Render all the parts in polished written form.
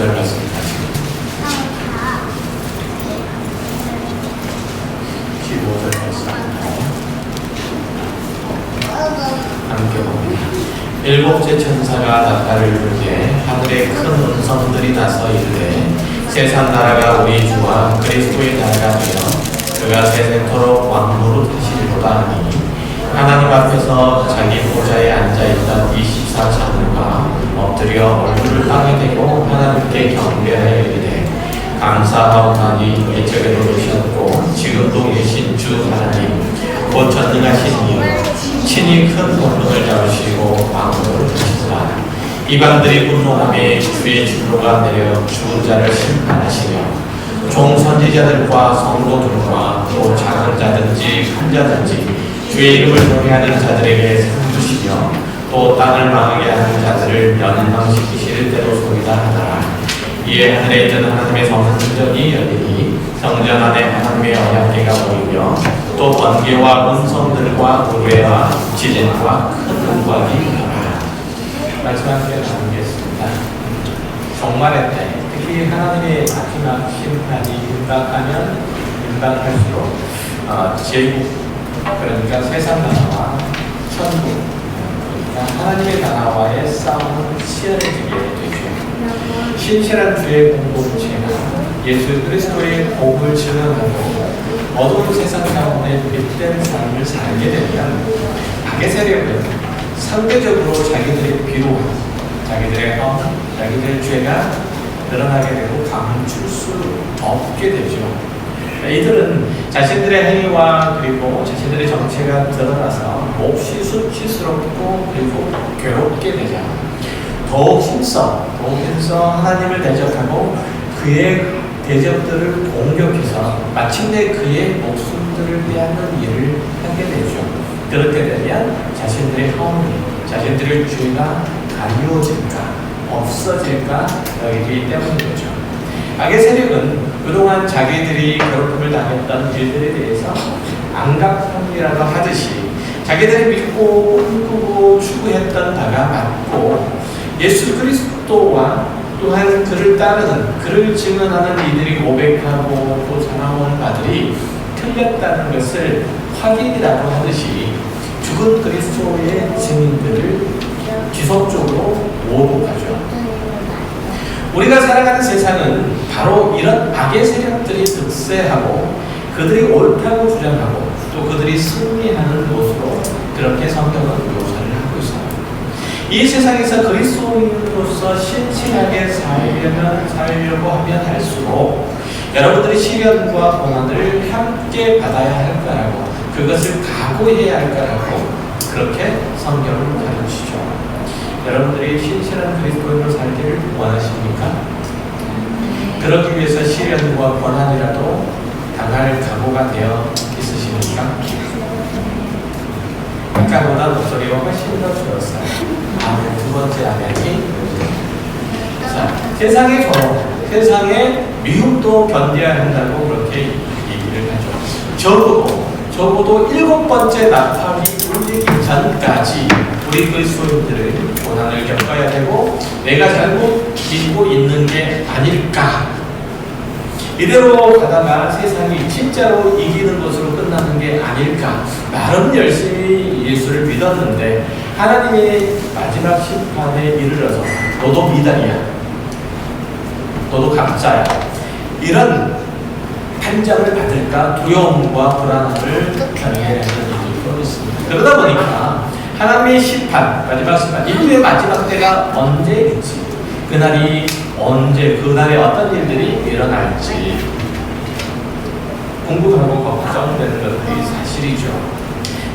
15절 말씀까지. 15절 말씀까지 함께 봅니다. 일곱째 천사가 나팔을 불게 하늘에 큰 음성들이 나서 이르되 세상 나라가 우리 주와 그리스도의 나라가 되어 그가 세세토록 왕노릇 하시리로다 하니 하나님 앞에서 자기 보좌에 앉아있던 24장로가 엎드려 얼굴을 땅에 대고 하나님께 경배하여 이르되 감사하오나니 예적에도 계셨고 지금도 계신 주 하나님 곧 전능하신 이유 친히 큰 권능을 잡으시고 왕노릇 하시사 이방들이 분노하며 주의 진노가 내려 죽은 자를 심판하시며 종 선지자들과 성도들과 또 작은 자든지 큰 자든지 주의 이름을 노래하는 자들에게 상 주시며 또 땅을 망하게 하는 자들을 멸망시키실 때로 소이다 하더라. 이에 하늘에 있는 하나님의 성전이 열리니 성전 안에 하나님의 언약궤가 보이며 또 번개와 음성들과 우레와 지진과 큰 음악이 있더라. 말씀 함께 나누겠습니다. 종말의 때 특히 하나님의 마지막 심판이 임박할수록 제국 그러니까 세상 나라와 천국 그러니까 하나님의 나라와의 싸움은 치열해지게 되죠. 신실한 주의 공동체가 예수 그리스도의 복을 증언하고 어두운 세상 가운데 빛된 삶을 살게 되면 악의 세력은 상대적으로 자기들의 비록, 자기들의 허, 자기들의 죄가 드러나게 되고 감출 수 없게 되죠. 이들은 자신들의 행위와 그리고 자신들의 정체가 드러나서 몹시 수치스럽고 그리고 괴롭게 되자 더욱 힘써 하나님을 대적하고 그의 대적들을 공격해서 마침내 그의 목숨들을 빼앗는 일을 하게 되죠. 그렇게 되면 자신들의 허물이, 자신들의 죄가 가리워질까 없어질까 여기기 때문이죠. 악의 세력은 그동안 자기들이 괴롭힘을 당했던 일들에 대해서 안각함이라도 하듯이 자기들이 믿고 꿈꾸고 추구했던 바가 맞고 예수 그리스도와 또한 그를 따르는 그를 증언하는 이들이 고백하고 또 전하는 바들이 틀렸다는 것을 확인이라도 하듯이 죽은 그리스도의 증인들을 지속적으로 모독하죠. 우리가 살아가는 세상은 바로 이런 악의 세력들이 득세하고 그들이 옳다고 주장하고 또 그들이 승리하는 곳으로 그렇게 성경은 묘사를 하고 있어요. 이 세상에서 그리스도인으로서 신실하게 살려고 하면 할수록 여러분들이 시련과 고난을 함께 받아야 할 거라고 그것을 각오해야 할 거라고 그렇게 성경을 가르치죠. 여러분들이 신실한 그리스도인으로 살기를 원하십니까? 그러기 위해서 시련과 고난이라도 당할 각오가 되어 있으십니까? 아까보다 목소리가 훨씬 더 줄었어요. 아멘. 두 번째 아멘이. 자, 세상의 미움도 견뎌야 한다고 그렇게 얘기를 하죠. 적어도 7번째 나팔이 울리기 전까지 우리 그리스도인들은 고난을 겪어야 되고 내가 잘못 믿고 있는 게 아닐까. 이대로 가다가 세상이 진짜로 이기는 것으로 끝나는 게 아닐까. 나름 열심히 예수를 믿었는데 하나님의 마지막 심판에 이르러서 너도 미달이야. 너도 가짜야. 이런 판정을 받을까 두려움과 불안함을 견뎌야 하는 일이 있습니다. 그러다 보니까 하나님의 심판, 마지막 심판, 인류의 마지막 때가 언제일지, 그날에 어떤 일들이 일어날지 궁금하고 걱정되는 것들이 사실이죠.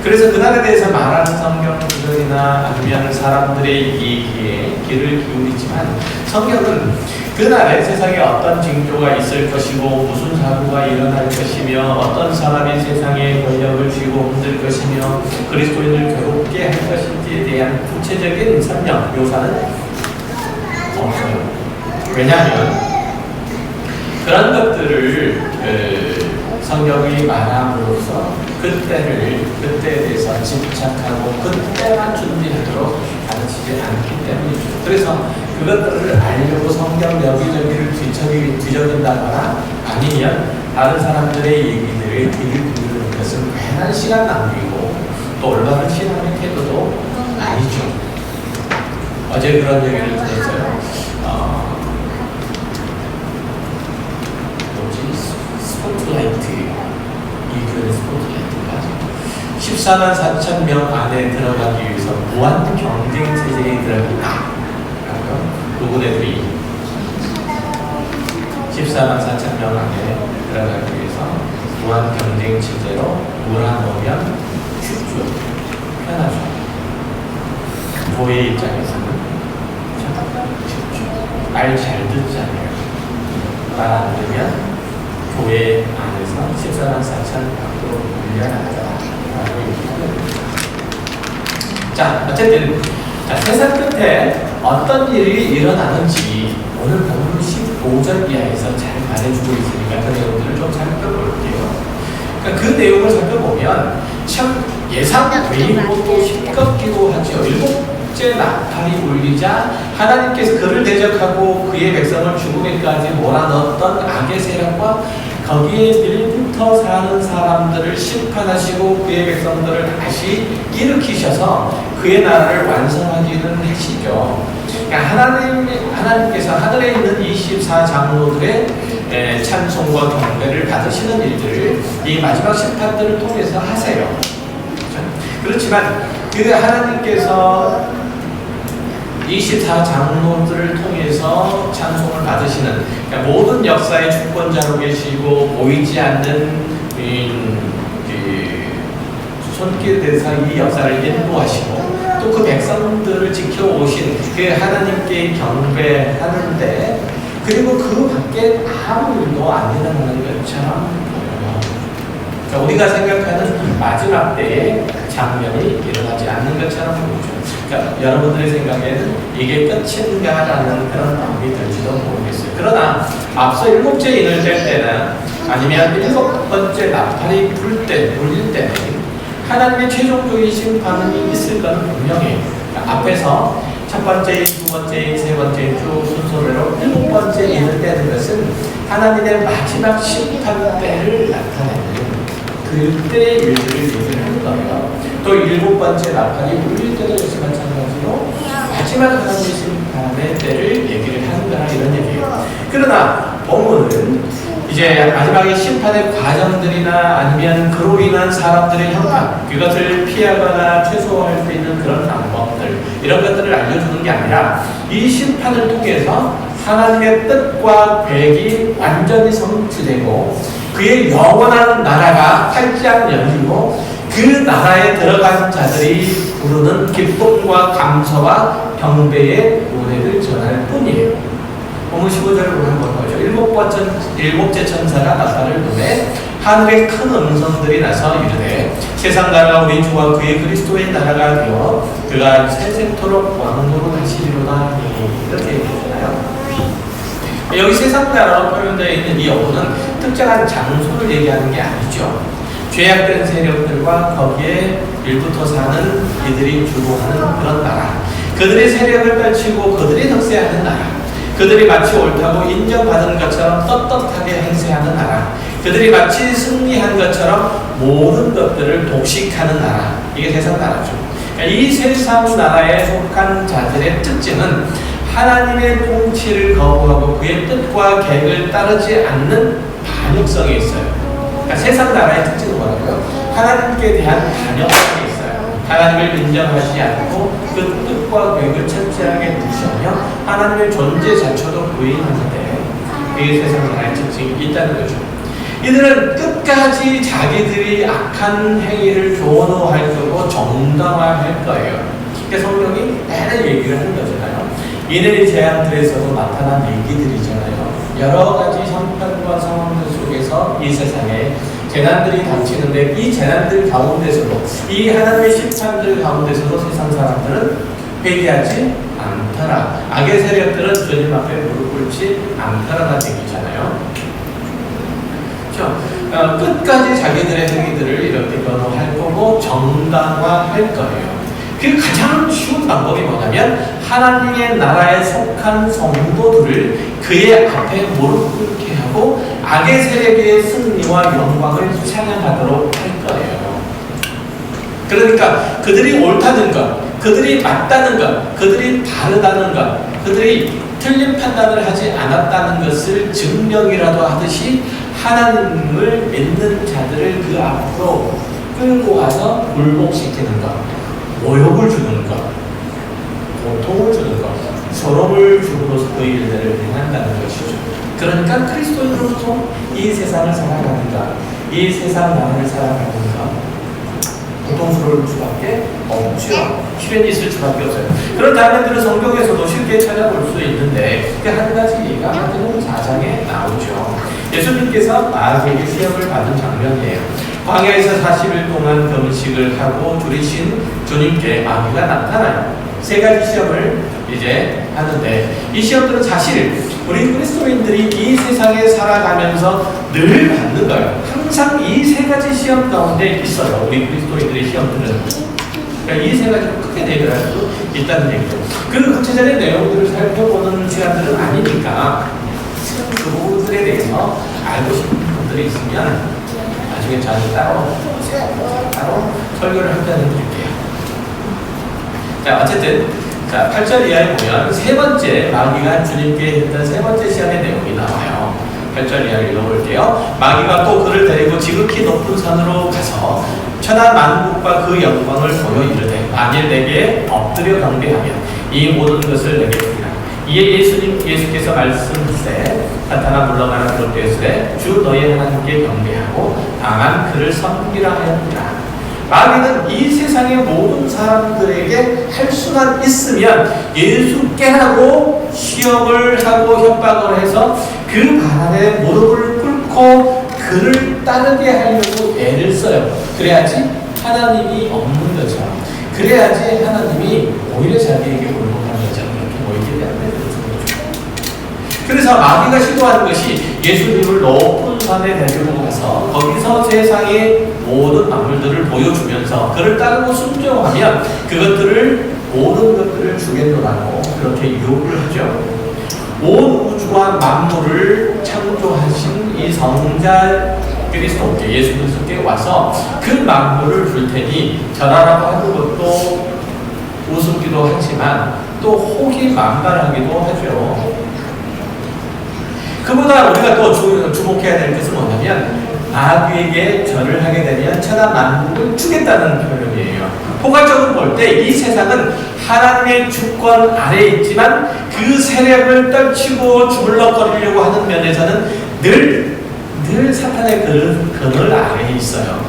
그래서 그날에 대해서 말하는 성경 구절이나 아니면 사람들의 얘기에 귀를 기울이지만 성경은 그날에 세상에 어떤 징조가 있을 것이고 무슨 사고가 일어날 것이며 어떤 사람이 세상의 권력을 쥐고 흔들 것이며 그리스도인을 괴롭게 할 것인지에 대한 구체적인 설명, 묘사는 없어요. 왜냐하면 그런 것들을 성경이 말함으로써 그때에 대해서 집착하고 그때만 준비하도록 가르치지 않기 때문이죠. 그래서 그것들을 알려고 성경 여기저기를 뒤적인다거나 아니면 다른 사람들의 얘기들을 귀를 기울이는 것은 괜한 시간 낭비고 또 올바른 신앙의 태도도 아니죠. 어제 그런 얘기를 들었어요. 스포트라이트, 이 교회 스포트라이트가 14만 4천 명 안에 들어가기 위해서 무한 경쟁 체제에 들어간다. 누구 애들이 14만 4천 명 안에 들어가기 위해서 무한 경쟁 체제로 몰아넣으면 쉽죠. 편하죠. 교회 입장에서는 쉽죠. 말 잘 듣잖아요. 말 안 들으면 교회 안에서 14만 4천 밖으로 밀려나가라고 얘기합니다. 자, 어쨌든 세상 끝에 어떤 일이 일어나는지 오늘 본문 15절 이하에서 잘 말해주고 있으니까 그 내용들을 좀 살펴볼게요. 그러니까 그 내용을 살펴보면 참 예상 외이고 또 힘겹기도 하죠. 일곱째 나팔이 울리자 하나님께서 그를 대적하고 그의 백성을 죽음에까지 몰아넣었던 악의 세력과 거기에 밀붙어 사는 사람들을 심판하시고 그의 백성들을 다시 일으키셔서 그의 나라를 완성하기는 하시죠. 그러니까 하나님께서 하늘에 있는 24장로들의 찬송과 경배를 받으시는 일들을 이 마지막 심판들을 통해서 하세요. 그렇지만 그 하나님께서 24장로들을 통해서 찬송을 받으시는, 그러니까 모든 역사의 주권자로 계시고 보이지 않는 손길 대사 이 역사를 인도하시고 또 그 백성들을 지켜오신 그 하나님께 경배하는데, 그리고 그 밖에 아무 일도 안 일어나는 것처럼 보여요. 그러니까 우리가 생각하는 마지막 때의 장면이 일어나지 않는 것처럼 보이죠. 그러니까 여러분들의 생각에는 이게 끝인가라는 그런 마음이 들지도 모르겠어요. 그러나 앞서 일곱째 인을 뗄 때나 아니면 일곱 번째 나팔이 울릴 때는 하나님의 최종적인 심판이 있을 것은 분명해요. 그러니까 앞에서 첫 번째 인, 두 번째 인, 세 번째 인 쭉 순서대로 일곱 번째 인을 떼는 것은 하나님의 마지막 심판 때를 나타내는 그때의 일들을 얘기를 하는 거예요. 또 일곱 번째 나팔이 울릴 때도 역시 마찬가지로 마지막 하나님의 심판의 때를 얘기를 하는 거라 이런 얘기예요. 그러나 본문은 이제 마지막에 심판의 과정들이나 아니면 그로 인한 사람들의 형편, 그것을 피하거나 최소화할 수 있는 그런 방법들, 이런 것들을 알려주는 게 아니라 이 심판을 통해서 하나님의 뜻과 계획이 완전히 성취되고 그의 영원한 나라가 활짝 열리고 그 나라에 들어간 자들이 부르는 기쁨과 감사와 경배의 노래를 전할 뿐이에요. 본문 15절을 보면 뭐죠? 일곱째 천사가 나팔을 불매 하늘에 큰 음성들이 나서 이르되 세상 나라가 우리 주와 그의 그리스도의 나라가 되어 그가 세세토록 왕노로 하시리로다. 이렇게 얘기했잖아요. 여기 세상 나라로 표현되어 있는 이 어부는 특정한 장소를 얘기하는 게 아니죠. 죄악된 세력들과 거기에 일부터 사는 이들이 주도하는 그런 나라, 그들의 세력을 펼치고 그들이 득세하는 나라, 그들이 마치 옳다고 인정받은 것처럼 떳떳하게 행세하는 나라, 그들이 마치 승리한 것처럼 모든 것들을 독식하는 나라, 이게 세상 나라죠. 이 세상 나라에 속한 자들의 특징은 하나님의 통치를 거부하고 그의 뜻과 계획을 따르지 않는 반역성이 있어요. 그러니까 세상 나라의 특징은 뭐라고요? 하나님께 대한 반역성이 있어요. 하나님을 인정하지 않고 그 뜻과 계획을 철저하게 무시하며 하나님의 존재 자체도 부인하는데, 그게 세상 나라의 특징이 있다는 거죠. 이들은 끝까지 자기들이 악한 행위를 교노할 거고 정당화할 거예요. 그러니까 성경이 매일 얘기를 하는 거잖아요. 이들의 재앙들에서도 나타난 얘기들이잖아요. 여러 가지 형편과 상황들 속에서 이 세상에 재난들이 닥치는데 이 재난들 가운데서도, 이 하나님의 심판들 가운데서도 세상 사람들은 회개하지 않더라. 악의 세력들은 주님 앞에 무릎 꿇지 않더라는 얘기잖아요. 그렇죠? 끝까지 자기들의 행위들을 이렇게 변호할 거고 정당화할 거예요. 그 가장 쉬운 방법이 뭐냐면 하나님의 나라에 속한 성도들을 그의 앞에 무릎 꿇게 하고 악의 세력의 승리와 영광을 찬양하도록 할 거예요. 그러니까 그들이 옳다는 것, 그들이 맞다는 것, 그들이 다르다는 것, 그들이 틀린 판단을 하지 않았다는 것을 증명이라도 하듯이 하나님을 믿는 자들을 그 앞으로 끌고 와서 굴복시키는 것, 모욕을 주는 것, 고통을 주는 것, 서러움을 줌으로써 그 일들을 행한다는 것이죠. 그러니까 그리스도인으로서 이 세상을 살아가는가, 이 세상 나라를 살아가는가 고통스러울 수밖에 없죠. 시련이 있을 수밖에 없어요. 그런 장면들은 성경에서도 쉽게 찾아볼 수 있는데 그 한 가지가 마태복음 4장에 나오죠. 예수님께서 마귀에게 시험을 받은 장면이에요. 광야에서 40일 동안 금식을 하고 줄이신 주님께 마귀가 나타나요. 세 가지 시험을 이제 하는데 이 시험들은 사실 우리 그리스도인들이 이 세상에 살아가면서 늘 받는 거예요. 항상 이 세 가지 시험 가운데 있어요. 우리 그리스도인들의 시험들은. 그러니까 이 세 가지로 크게 대별할 수 있다는 얘기죠. 그 구체적인 내용들을 살펴보는 시간들은 아니니까 그 부분들에 대해서 알고 싶은 분들이 있으면 나중에 저한테 따로 설교를 한 편을 드릴게요. 자, 어쨌든 자, 8절 이하에 보면 세 번째 마귀가 주님께 했던 세 번째 시험의 내용이 나와요. 8절 이하를 읽어볼게요. 마귀가 또 그를 데리고 지극히 높은 산으로 가서 천하 만국과 그 영광을 보여 이르되 만일 내게 엎드려 경배하면 이 모든 것을 내게 주리라. 이에 예수께서 말씀하시되 사탄아 물러가라. 그렇되었으되 주 너희 하나님께 경배하고 다만 그를 섬기라 하였느니라. 마귀는 이 세상의 모든 사람들에게 할 수만 있으면 예수 깨라고 시험을 하고 협박을 해서 그 발에 무릎을 꿇고 그를 따르게 하려고 애를 써요. 그래야지 하나님이 없는 거죠. 그래야지 하나님이 오히려 자기에게 굴복하는 거죠. 이렇게 보이기 때문에 그렇죠. 그래서 마귀가 시도하는 것이 예수님을 높은 산에 데리고 가서 거기서 세상의 모든 만물들을 보여주면서 그를 따르고 순종하면 그것들을 모든 것들을 주겠노라고 그렇게 유혹을 하죠. 온 우주와 만물을 창조하신 이 성자 그리스도께 예수 그리스도께 와서 그 만물을 줄 테니 전하라고 하는 것도 우습기도 하지만 또 혹이 만발하기도 하죠. 그보다 우리가 또 주목해야 될 것은 뭐냐면 마귀에게 절을 하게 되면 천하 만국을 주겠다는 표현이에요. 포괄적으로 볼 때 이 세상은 하나님의 주권 아래에 있지만 그 세력을 떨치고 주물럭거리려고 하는 면에서는 늘 사탄의 그늘 아래에 있어요.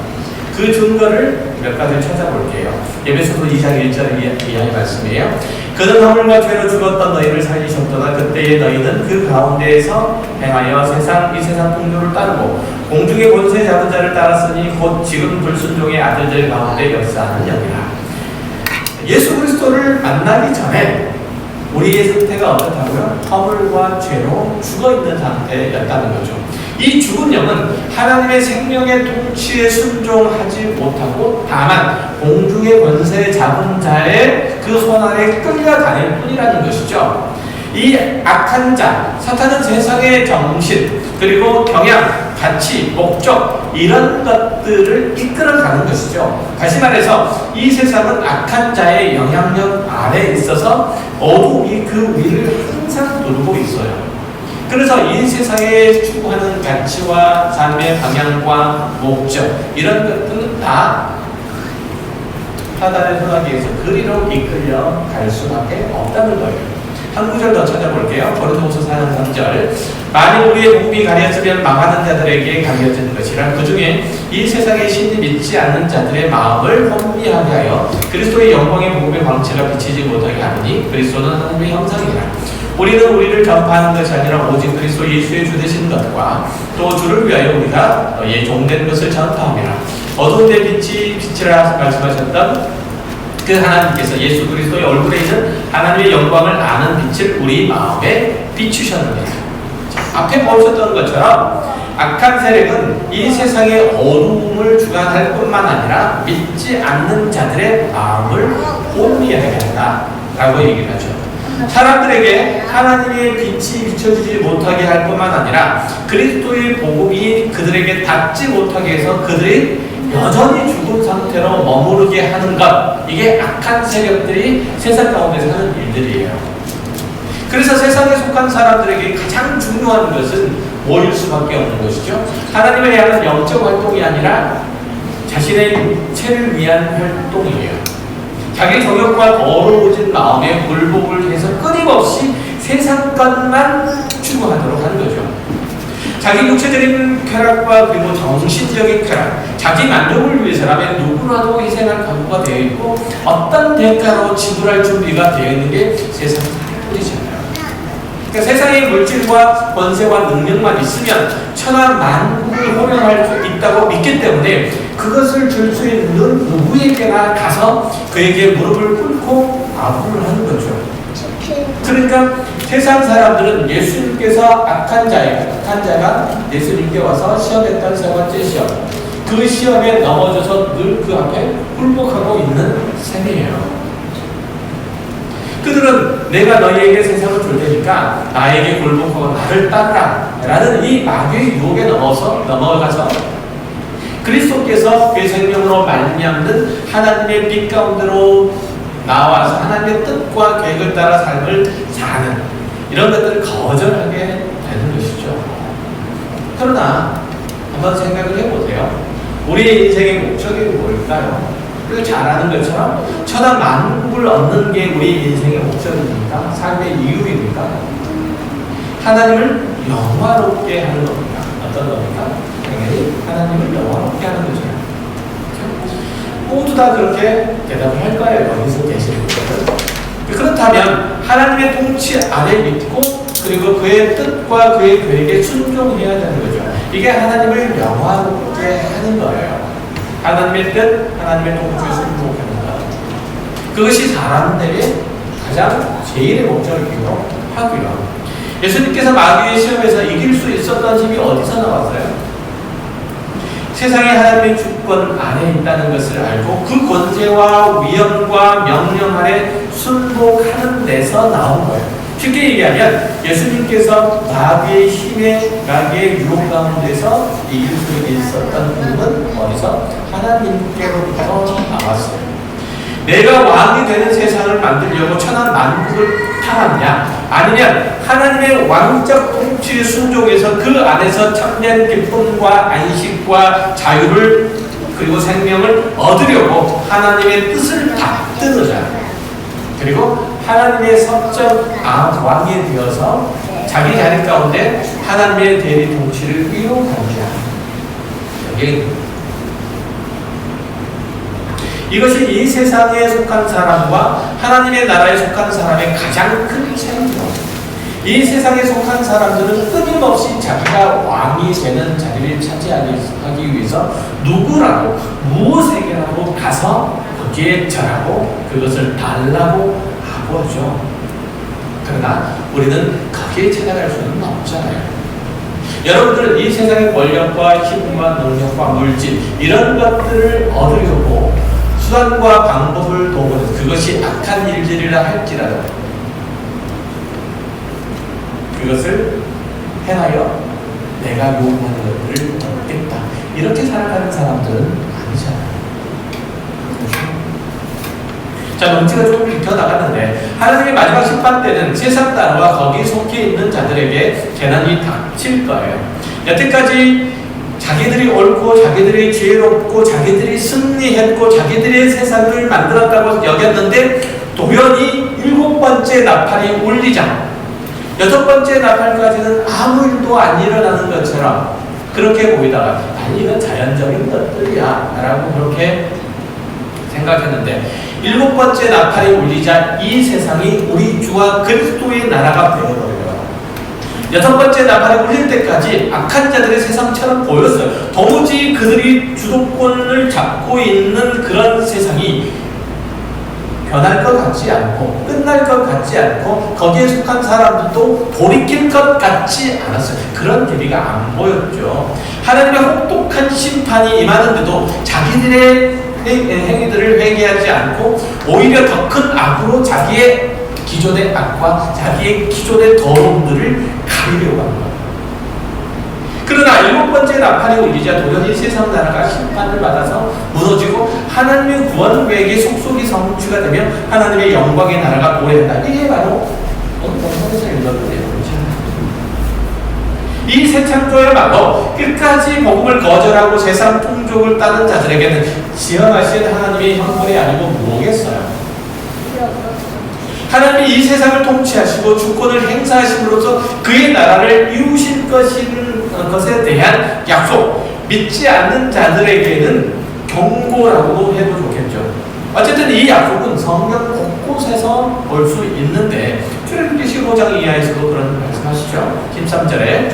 그 증거를 몇 가지 찾아볼게요. 에베소서 2장 1절 이하의 말씀이에요. 그는 허물과 죄로 죽었던 너희를 살리셨더라. 그때에 너희는 그 가운데에서 행하여 이 세상 풍조를 따르고 공중의 권세 잡은 자를 따랐으니 곧 지금 불순종의 아들들 가운데 역사하는 영이라. 예수 그리스도를 만나기 전에 우리의 상태가 어떻다고요? 허물과 죄로 죽어있는 상태였다는 거죠. 이 죽은 영은 하나님의 생명의 통치에 순종하지 못하고 다만 공중의 권세 잡은 자의 그 손 아래 끌려다닐 뿐이라는 것이죠. 이 악한 자, 사탄은 세상의 정신, 그리고 경향, 가치, 목적 이런 것들을 이끌어가는 것이죠. 다시 말해서 이 세상은 악한 자의 영향력 아래에 있어서 어둠이 그 위를 항상 누르고 있어요. 그래서 이 세상에 추구하는 가치와 삶의 방향과 목적 이런 것들은 다 사단의 손아귀에서 그리로 이끌려 갈 수밖에 없다는 거예요. 한 구절 더 찾아볼게요. 고린도후서 4장 3절. 만일 우리의 복음이 가려지면 망하는 자들에게 가려진 것이라. 그 중에 이 세상의 신이 믿지 않는 자들의 마음을 혼미하게 하여 그리스도의 영광의 복음의 광채가 비치지 못하게 하느니 그리스도는 하나님의 형상이라. 우리는 우리를 전파하는 것이 아니라 오직 그리스도 예수의 주 되신 것과 또 주를 위하여 우리가 너희의 종된 것을 전파함이라. 어두운데 빛이라 말씀하셨던 그 하나님께서 예수 그리스도의 얼굴에 있는 하나님의 영광을 아는 빛을 우리 마음에 비추셨느니라. 앞에 보셨던 것처럼 악한 세력은 이 세상의 어두움을 주관할 뿐만 아니라 믿지 않는 자들의 마음을 혼미하게 한다라고 얘기를 하죠. 사람들에게 하나님의 빛이 비춰지지 못하게 할 뿐만 아니라 그리스도의 복음이 그들에게 닿지 못하게 해서 그들이 여전히 죽은 상태로 머무르게 하는 것, 이게 악한 세력들이 세상 가운데서 하는 일들이에요. 그래서 세상에 속한 사람들에게 가장 중요한 것은 뭐일 수밖에 없는 것이죠? 하나님을 향한 영적 활동이 아니라 자신의 체를 위한 활동이에요. 자기 정욕과 더러워진 마음에 굴복을 해서 끊임없이 세상 것만 추구하도록 하는 거죠. 자기 육체적인 쾌락과 그리고 정신적인 쾌락, 자기 만족을 위해서라면 누구라도 희생할 각오가 되어 있고 어떤 대가로 지불할 준비가 되어 있는 게 세상 사람들이잖아요. 그러니까 세상의 물질과 권세와 능력만 있으면 천하 만국을 호령할 수 있다고 믿기 때문에 그것을 줄 수 있는 누구에게나 가서 그에게 무릎을 꿇고 아부를 하는 거죠. 그러니까 세상 사람들은 예수님께서 악한 자가 예수님께 와서 시험했던 세 번째 시험, 그 시험에 넘어져서 늘 그 앞에 굴복하고 있는 셈이에요. 그들은 내가 너희에게 세상을 줄 테니까 나에게 굴복하고 나를 따르라 라는 이 마귀의 유혹에 넘어가서 그리스도께서 그 생명으로 말미암는 하나님의 빛 가운데로 나와서 하나님의 뜻과 계획을 따라 삶을 사는 이런 것들을 거절하게 되는 것이죠. 그러나 한번 생각을 해보세요. 우리의 인생의 목적이 뭘까요? 그리고 잘 아는 것처럼 천하 만국을 얻는 게 우리 인생의 목적입니까? 삶의 이유입니까? 하나님을 영화롭게 하는 겁니다. 어떤 겁니까? 당연히 하나님을 영화롭게 하는 거죠. 모두 다 그렇게 대답을 할 거예요. 여기서 계시는 분들은. 그렇다면 하나님의 통치 아래 믿고 그리고 그의 뜻과 그의 계획에 순종해야 되는 거죠. 이게 하나님을 영화롭게 하는 거예요. 하나님의 뜻, 하나님의 통치에 순종하는 것. 그것이 사람들의 가장 제일의 목적이기도 하고요. 예수님께서 마귀의 시험에서 이길 수 있었던 힘이 어디서 나왔어요? 세상에 하나님의 주권 안에 있다는 것을 알고 그 권세와 위엄과 명령 아래 순복하는 데서 나온 거예요. 쉽게 얘기하면 예수님께서 마귀의 힘에 마귀의 유혹 가운데서 이길 수 있었던 힘은 어디서? 하나님께로부터 나왔어요. 내가 왕이 되는 세상을 만들려고 천하 만국을 탐하냐? 아니면 하나님의 왕적 통치에 순종해서 그 안에서 참된 기쁨과 안식과 자유를 그리고 생명을 얻으려고 하나님의 뜻을 받드느냐? 그리고 하나님의 성적 왕이 되어서 자기 자리 가운데 하나님의 대리 통치를 이루어가느냐? 여기 이것이 이 세상에 속한 사람과 하나님의 나라에 속한 사람의 가장 큰 차이입니다. 이 세상에 속한 사람들은 끊임없이 자기가 왕이 되는 자리를 차지하기 위해서 누구라도 무엇에게라도 가서 거기에 절하고 그것을 달라고 하고죠. 그러나 우리는 거기에 찾아갈 수는 없잖아요. 여러분들은 이 세상의 권력과 힘과 능력과 물질 이런 것들을 얻으려고 수단과 방법을 도모해서 그것이 악한 일들이라 할지라도 그것을 행하여 내가 요구하는 것들을 얻겠다. 이렇게 살아가는 사람들은 아니잖아요. 자, 문제가 조금 비켜나가는데 하나님의 마지막 심판 때는 세상 나라와 거기 속해 있는 자들에게 재난이 닥칠 거예요. 여태까지 자기들이 옳고 자기들이 지혜롭고 자기들이 승리했고 자기들의 세상을 만들었다고 여겼는데 도연히 7번째 나팔이 울리자 6번째 나팔까지는 아무 일도 안 일어나는 것처럼 그렇게 보이다가 아니 이건 자연적인 것들이야 라고 그렇게 생각했는데 7번째 나팔이 울리자 이 세상이 우리 주와 그리스도의 나라가 되어버려요. 6번째 나팔이 울릴 때까지 악한 자들의 세상처럼 보였어요. 도무지 그들이 주도권을 잡고 있는 그런 세상이 변할 것 같지 않고 끝날 것 같지 않고 거기에 속한 사람들도 돌이킬 것 같지 않았어요. 그런 길이가 안 보였죠. 하나님의 혹독한 심판이 임하는데도 자기들의 행위들을 회개하지 않고 오히려 더 큰 악으로 자기의 기존의 악과 자기의 기존의 더러움들을 가리려고 하는 거예요. 그러나 일곱 번째 나팔이 울리자 도련히 세상 나라가 심판을 받아서 무너지고 하나님의 구원 계획의 속속이 성취가 되며 하나님의 영광의 나라가 도래한다. 이게 바로 오늘 본문에서 읽었던 내용이죠. 이 새 창조야말로 끝까지 복음을 거절하고 세상 풍족을 따른 자들에게는 지어하신 하나님의 형벌이 아니고 뭐겠어요? 하나님이 이 세상을 통치하시고 주권을 행사하심으로써 그의 나라를 이루실 것에 대한 약속, 믿지 않는 자들에게는 경고라고도 해도 좋겠죠. 어쨌든 이 약속은 성경 곳곳에서 볼 수 있는데 출애굽기 15장 이하에서도 그런 말씀하시죠. 13절에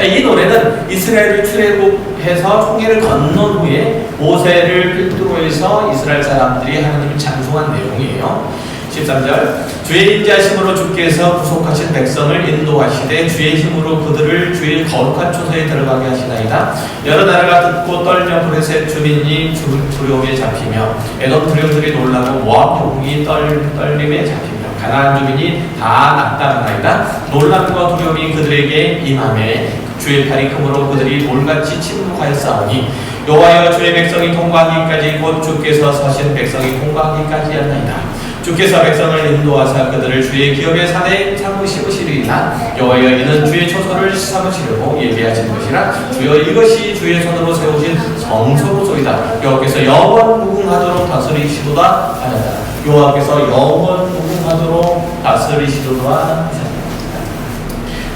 이 노래는 이스라엘이 출애굽해서 홍해를 건넌 후에 모세를 필두로 해서 이스라엘 사람들이 하나님을 찬송한 내용이에요. 13절 주의 인자하심으로 주께서 구속하신 백성을 인도하시되 주의 힘으로 그들을 주의 거룩한 초소에 들어가게 하시나이다. 여러 나라가 듣고 떨며 브레셋 주민이 두려움에 잡히며 에돔 두려움들이 놀라고 모압 종이 떨림에 잡히며 가나안 주민이 다 낙담하나이다. 놀람과 두려움이 그들에게 임하매 주의 팔이 크므로 그들이 돌같이 침묵하였사오니 여호와여 주의 백성이 통과하기까지 곧 주께서 서신 백성이 통과하기까지 하나이다. 주께서 백성을 인도하사 그들을 주의 기업의 산에 심으시리이다. 여호와여 이는 주의 초소를 삼으시려고 예비하신 것이라. 주여 이것이 주의 손으로 세우신 성소로소이다. 여호와께서 영원 무궁하도록 다스리시도다 하였다. 여호와께서 영원 무궁하도록 다스리시도다 하셨다.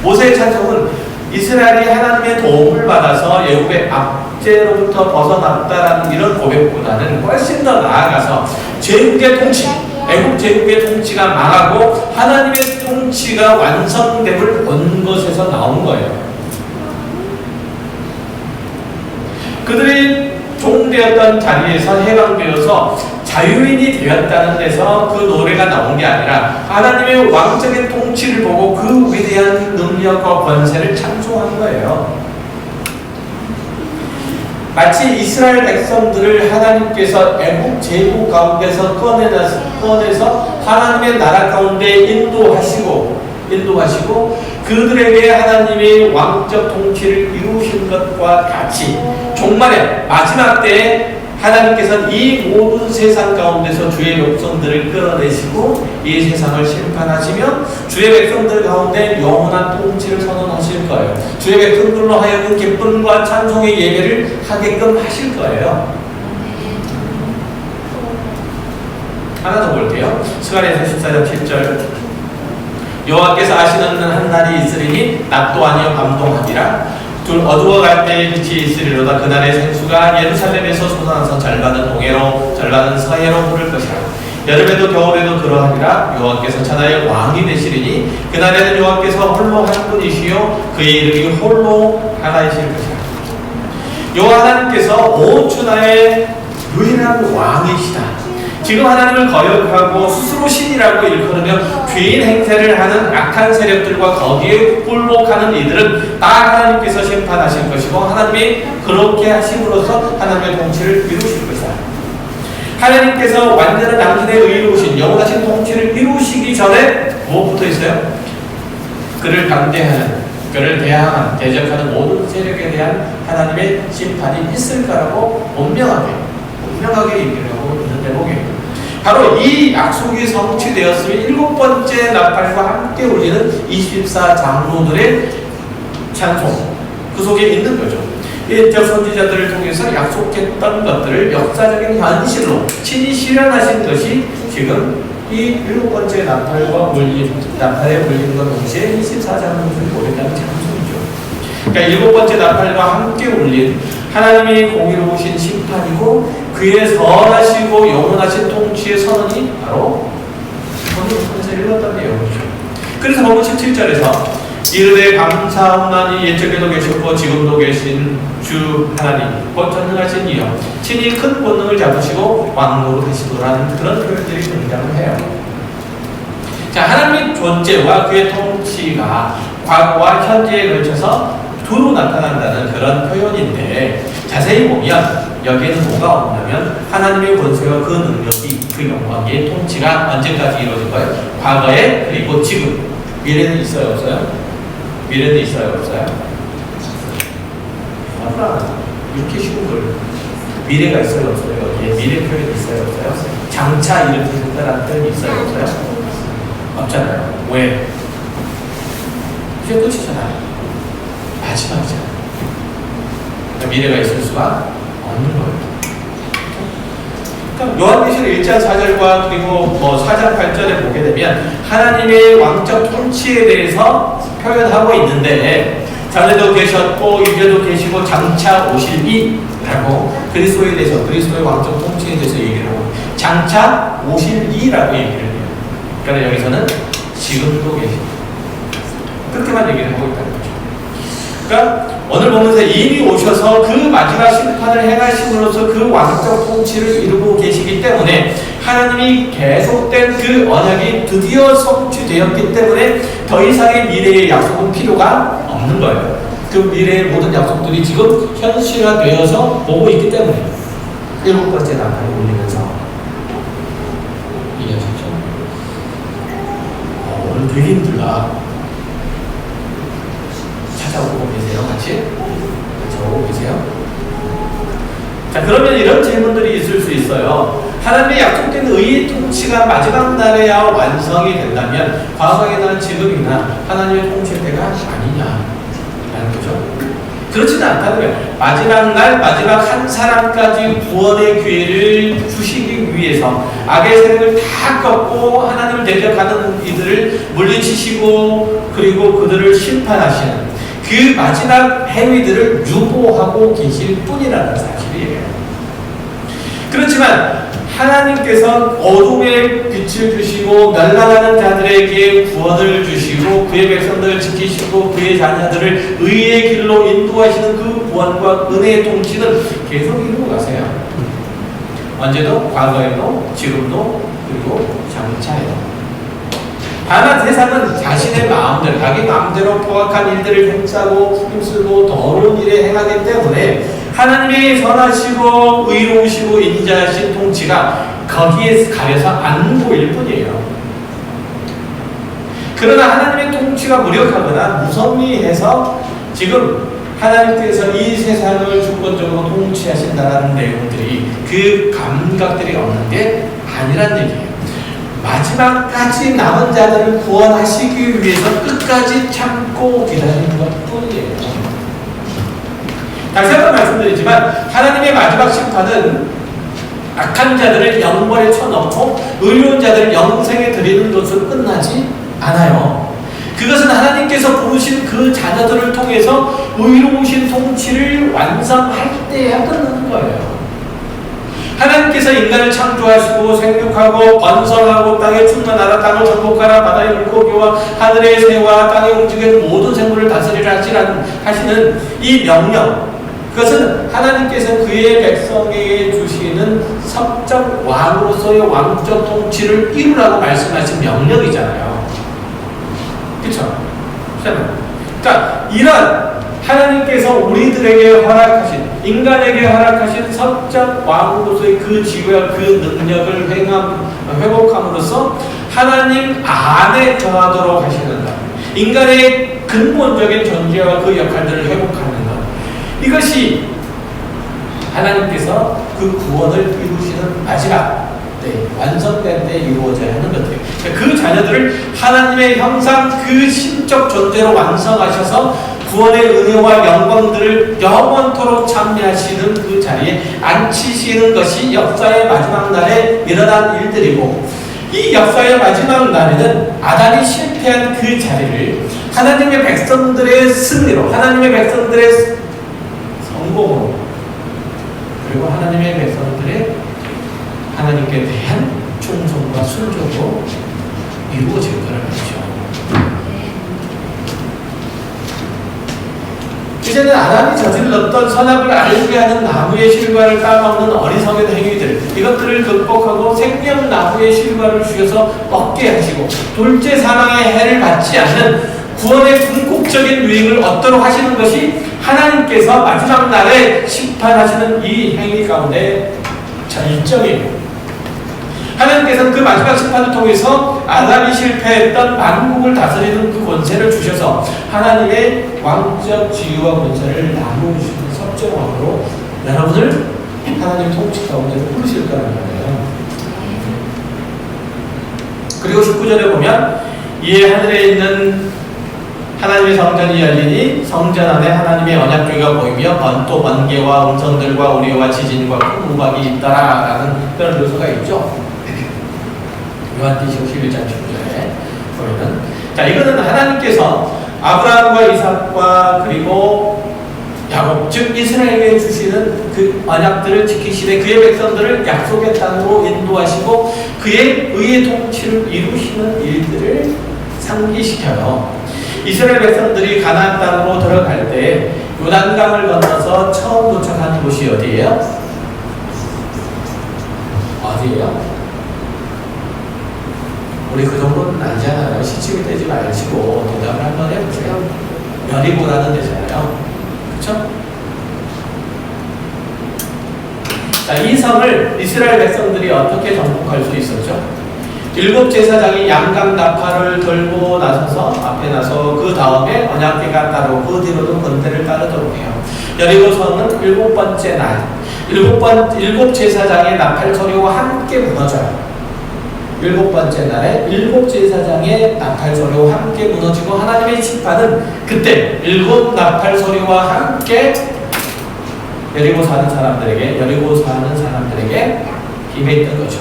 모세의 찬송은 이스라엘이 하나님의 도움을 받아서 애굽의 압제로부터 벗어났다라는 이런 고백보다는 훨씬 더 나아가서 제국의 통치, 애국 제국의 통치가 망하고 하나님의 통치가 완성됨을 본 것에서 나온 거예요. 그들이 종되었던 자리에서 해방되어서 자유인이 되었다는 데서 그 노래가 나온 게 아니라 하나님의 왕적인 통치를 보고 그 위대한 능력과 권세를 찬송한 거예요. 마치 이스라엘 백성들을 하나님께서 애국 제국 가운데서 꺼내서 하나님의 나라 가운데 인도하시고 그들에게 하나님의 왕적 통치를 이루신 것과 같이 종말의 마지막 때에 하나님께서는 이 모든 세상 가운데서 주의 백성들을 끌어내시고 이 세상을 심판하시며 주의 백성들 가운데 영원한 통치를 선언하실 거예요. 주의 백성들로 하여금 기쁨과 찬송의 예배를 하게끔 하실 거예요. 하나 더 볼게요. 스가랴서 14장 7절 여호와께서 아시는 한 날이 있으리니 낮도 아니요 밤도 하리라. 둘 어두워갈 때의 빛이 있으리로다. 그날의 생수가 예루살렘에서 솟아나서 절반은 동해로 절반은 서해로 흐를 것이라. 여름에도 겨울에도 그러하리라. 여호와께서 천하의 왕이 되시리니 그날에는 여호와께서 홀로 한 분이시요 그의 이름이 홀로 하나이실 것이라. 여호와 하나님께서 온 천하의 유일한 왕이시다. 지금 하나님을 거역하고 스스로 신이라고 일컬으며 죄인 행세를 하는 악한 세력들과 거기에 굴복하는 이들은 다 하나님께서 심판하실 것이고 하나님이 그렇게 하심으로써 하나님의 통치를 이루실 것이다. 하나님께서 완전한 당신의 의로우신 영원하신 통치를 이루시기 전에 무엇부터 있어요? 그를 반대하는, 그를 대항하는, 대적하는 모든 세력에 대한 하나님의 심판이 있을 거라고 분명하게 얘기하고 있는 대목이에요. 바로 이 약속이 성취되었으면 일곱 번째 나팔과 함께 울리는 24장로들의 찬송, 그 속에 있는 거죠. 옛적 선지자들을 통해서 약속했던 것들을 역사적인 현실로 친히 실현하신 것이 지금 이 일곱 번째 나팔에 울리는 것 동시에 24장로들이 모였다는 찬송이죠. 그러니까 일곱 번째 나팔과 함께 울린 하나님이 공의로우신 심판이고 그의 선하시고 영원하신 통치의 선언이 바로 본문에서 읽었던 내용이죠. 그래서 본문 17절에서 이르되 감사하오나니 옛적에도 계셨고 지금도 계신 주 하나님 곧 전능하신 이여 친히 큰 권능을 잡으시고 왕노로 되시도라는 그런 표현들이 등장을 해요. 자, 하나님의 존재와 그의 통치가 과거와 현재에 걸쳐서 두루 나타난다는 그런 표현인데 자세히 보면 여기에는 뭐가 없냐면 하나님의 권세와 그 능력이 그 영광의 통치가 언제까지 이루어질 거예요? 과거에 그리고 지금. 미래는 있어요 없어요? 미래는 있어요 없어요? 이렇게 쉬운 걸. 미래가 있어요 없어요? 여기에 미래 표현이 있어요 없어요? 장차 이렇게 된다는 표현이 있어요 없어요? 없잖아요. 왜? 이제 끝이잖아요. 마지막이잖아요. 그러니까 미래가 있을 수가 없는 거예요. 그러니까 요한계시록 1장 4절과 그리고 4장 8절에 보게 되면 하나님의 왕적 통치에 대해서 표현하고 있는데 전에도 계셨고 이제도 계시고 장차 오실이라고 그리스도에 대해서 그리스도의 왕적 통치에 대해서 얘기를 하고 장차 오실이라고 얘기를 해요. 그러니까 여기서는 지금도 계시고 그렇게만 얘기를 하고 있다는 거죠. 그러니까 오늘 보면서 이미 오셔서 그 마지막 심판을 행하심으로써 그 왕적 통치를 이루고 계시기 때문에 하나님이 계속된 그 언약이 드디어 성취되었기 때문에 더 이상의 미래의 약속은 필요가 없는 거예요. 그 미래의 모든 약속들이 지금 현실화되어서 오고 있기 때문에 7번째 나팔을 울리면서 이해하셨죠? 오늘 되게 힘들다. 찾아오고 계세요? 같이 오고 계세요? 자, 그러면 이런 질문들이 있을 수 있어요. 하나님의 약속된 의의 통치가 마지막 날에야 완성이 된다면 과거이나 지금이나 하나님의 통치의 때가 아니냐라는 거죠. 그렇지는 않다는 거예요. 마지막 날 마지막 한 사람까지 구원의 기회를 주시기 위해서 악의 세력을 다 꺾고 하나님을 대적하는 이들을 물리치시고 그리고 그들을 심판하시는 그 마지막 행위들을 유보하고 계실 뿐이라는 사실이에요. 그렇지만 하나님께서 어둠의 빛을 주시고 멸망하는 자들에게 구원을 주시고 그의 백성들을 지키시고 그의 자녀들을 의의 길로 인도하시는 그 구원과 은혜의 통치는 계속 이루고 가세요. 언제도 과거에도 지금도 그리고 장차에도. 다만 세상은 자신의 마음대로 자기 마음대로 포악한 일들을 행사하고 힘쓰고 더러운 일에 행하기 때문에 하나님의 선하시고 의로우시고 인자하신 통치가 거기에 가려서 안 보일 뿐이에요. 그러나 하나님의 통치가 무력하거나 무섭리해서 지금 하나님께서 이 세상을 주권적으로 통치하신다는 내용들이 그 감각들이 없는 게 아니란 얘기예요. 마지막까지 남은 자들을 구원하시기 위해서 끝까지 참고 기다리는 것 뿐이에요. 다시 한번 말씀드리지만 하나님의 마지막 심판은 악한 자들을 영벌에 쳐넣고 의로운 자들을 영생에 드리는 것으로 끝나지 않아요. 그것은 하나님께서 부르신 그 자녀들을 통해서 의로우신 통치를 완성할 때야 끝나는 거예요. 하나님께서 인간을 창조하시고 생육하고 번성하고 땅에 충만하라 땅을 정복하라 바다의 물고기와 하늘의 새와 땅에 움직이는 모든 생물을 다스리라 하시는 이 명령, 그것은 하나님께서 그의 백성에게 주시는 섭적 왕으로서의 왕적 통치를 이루라고 말씀하신 명령이잖아요. 그렇죠? 그러니까 이런 하나님께서 우리들에게 허락하신, 인간에게 허락하신 섭적 왕으로서의 그 지위와 그 능력을 회복함으로써 하나님 안에 거하도록 하시는 것, 인간의 근본적인 존재와 그 역할들을 회복하는 것, 이것이 하나님께서 그 구원을 이루시는 마지막 때, 완성될 때 이루어져야 하는 것들이에요. 그 자녀들을 하나님의 형상 그 신적 존재로 완성하셔서 구원의 은혜와 영광들을 영원토록 참여하시는 그 자리에 앉히시는 것이 역사의 마지막 날에 일어난 일들이고, 이 역사의 마지막 날에는 아담이 실패한 그 자리를 하나님의 백성들의 승리로, 하나님의 백성들의 성공으로, 그리고 하나님의 백성들의 하나님께 대한 충성과 순종으로 이루어질 거라는 것이죠. 이제는 아담이 저질렀던 선악을 알게 하는 나무의 실과를 따먹는 어리석은 행위들, 이것들을 극복하고 생명나무의 실과를 주셔서 먹게 하시고 둘째 사망의 해를 받지 않는 구원의 궁극적인 유익을 얻도록 하시는 것이 하나님께서 마지막 날에 심판하시는 이 행위 가운데 절정이에요. 하나님께서는 그 마지막 심판을 통해서 아담이 실패했던 만국을 다스리는 그 권세를 주셔서 하나님의 왕적 지위와 권세를 나누어 주시는 섭정왕으로 여러분을 하나님 통치 가운데 부르실 거라는 거예요. 그리고 19절에 보면 이에 하늘에 있는 하나님의 성전이 열리니 성전 안에 하나님의 언약궤가 보이며 또 번개와 음성들과 우리와 지진과 큰 우박이 있더라 라는 그런 묘사가 있죠. 요한계시록 11장 19절에 보면은, 자, 이거는 하나님께서 아브라함과 이삭과 그리고 야곱, 즉 이스라엘에게 주시는 그 언약들을 지키시되 그의 백성들을 약속의 땅으로 인도하시고 그의 의의 통치를 이루시는 일들을 상기시켜요. 이스라엘 백성들이 가나안 땅으로 들어갈 때 요단강을 건너서 처음 도착한 곳이 어디예요? 어디예요? 우리 그 정도는 알잖아요. 시침이 되지 마시고 대답을 한번 해보세요. 여리고라는 데잖아요. 그렇죠? 자, 이 성을 이스라엘 백성들이 어떻게 정복할 수 있었죠? 7 제사장이 양각 나팔을 들고 나서서 앞에 나서 그 다음에 언약궤가 따르고 그 뒤로도 권대를 따르도록 해요. 여리고 성은 7번째 날 7 제사장의 나팔 소리와 함께 무너져요. 7번째 날에 7 제사장의 나팔 소리와 함께 무너지고 하나님의 심판은 그때 7 나팔 소리와 함께 여리고 사는 사람들에게 임했던 거죠.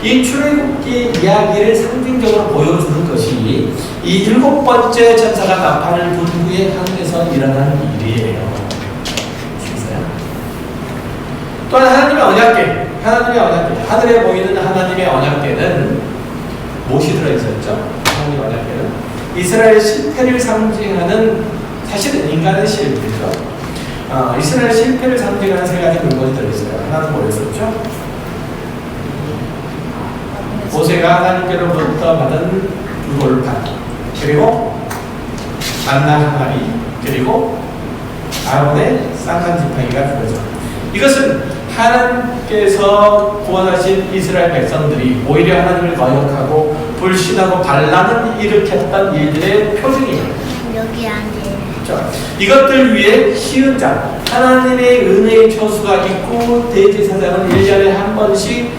이 출애굽기 이야기를 상징적으로 보여주는 것이 이 7번째 천사가 나팔을 분 후에 하늘에서 일어나는 일이에요. 또한 하나님의 언약궤, 하늘에 보이는 하나님의 언약궤는 무엇이 들어있었죠? 하나님의 언약궤는 이스라엘 실패를 상징하는, 사실은 인간의 실패죠. 이스라엘 실패를 상징하는 3가지 물건이 들어있어요. 하나는 뭐였었죠? 모세가 하나님께로부터 받은 돌판, 그리고 만나 한 마리, 그리고 아론의 쌍난 지팡이가 그거죠. 이것은 하나님께서 구원하신 이스라엘 백성들이 오히려 하나님을 거역하고 불신하고 반란을 일으켰던 일들의 표징이에요. 여기 아니에요. 자, 이것들 위해 시은자, 하나님의 은혜의 처수가 있고 대제사장은 1년에 한 번씩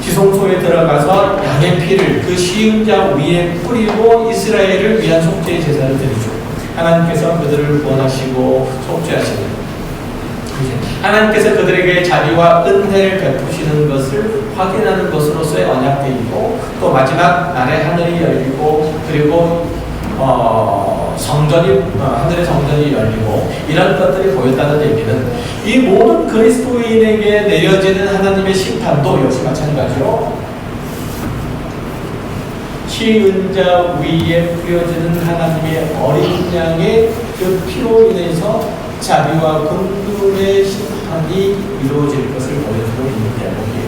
지성소에 들어가서 양의 피를 그 시은자 위에 뿌리고 이스라엘을 위한 속죄의 제사를 드리죠. 하나님께서 그들을 구원하시고 속죄하시는, 하나님께서 그들에게 자비와 은혜를 베푸시는 것을 확인하는 것으로서의 언약궤이고, 또 마지막 날에 하늘이 열리고 그리고 하늘의 성전이 열리고 이런 것들이 보였다는 얘기는 이 모든 그리스도인에게 내려지는 하나님의 심판도 역시 마찬가지로 시은자 위에 뿌려지는 하나님의 어린 양의 그 피로 인해서 자비와 긍휼의 심판이 이루어질 것을 보여주고 있는 대목이에요.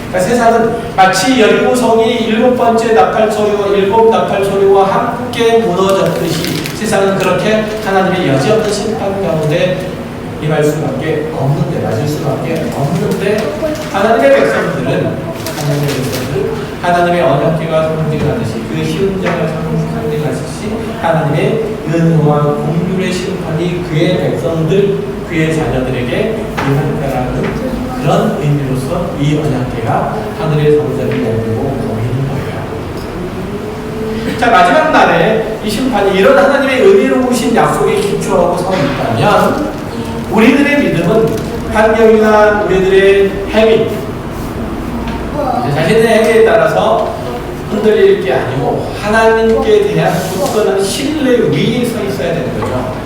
그러니까 세상은 마치 여리고 성이 7번째 나팔 소리와 7 나팔 소리와 함께 무너졌듯이 세상은 그렇게 하나님의 여지없는 심판 가운데 임할 수밖에 없는데, 맞을 수밖에 없는데, 하나님의 백성들은 하나님의 언약궤가 상징하듯이 그 시은자가 상징하듯이 하나님의 은혜와 긍휼의 심판이 그의 백성들, 그의 자녀들에게 임할 거라는 그런 의미로서 이 언약궤가 하늘의 성전을 열고 보이는 거예요. 자, 마지막 날에 이 심판이 이런 하나님의 은혜로우신 약속에 기초하고 서 있다면 우리들의 믿음은 환경이나 우리들의 행위, 자신의 행위에 따라서 흔들릴 게 아니고 하나님께 대한 굳건한 신뢰 위에 서 있어야 되는 거죠.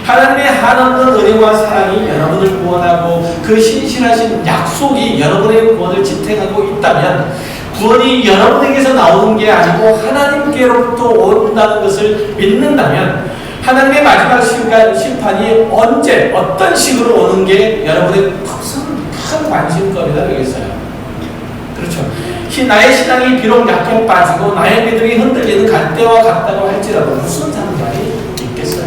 하나님의 한없는 은혜와 사랑이 여러분을 구원하고 그 신실하신 약속이 여러분의 구원을 지탱하고 있다면 구원이 여러분에게서 나오는 게 아니고 하나님께로부터 온다는 것을 믿는다면 하나님의 마지막 심판이 언제 어떤 식으로 오는 게 여러분의 큰 관심거리가 되겠어요. 그렇죠. 나의 신앙이 비록 약해 빠지고 나의 믿음이 흔들리는 갈대와 같다고 할지라도 무슨 상관이 있겠어요.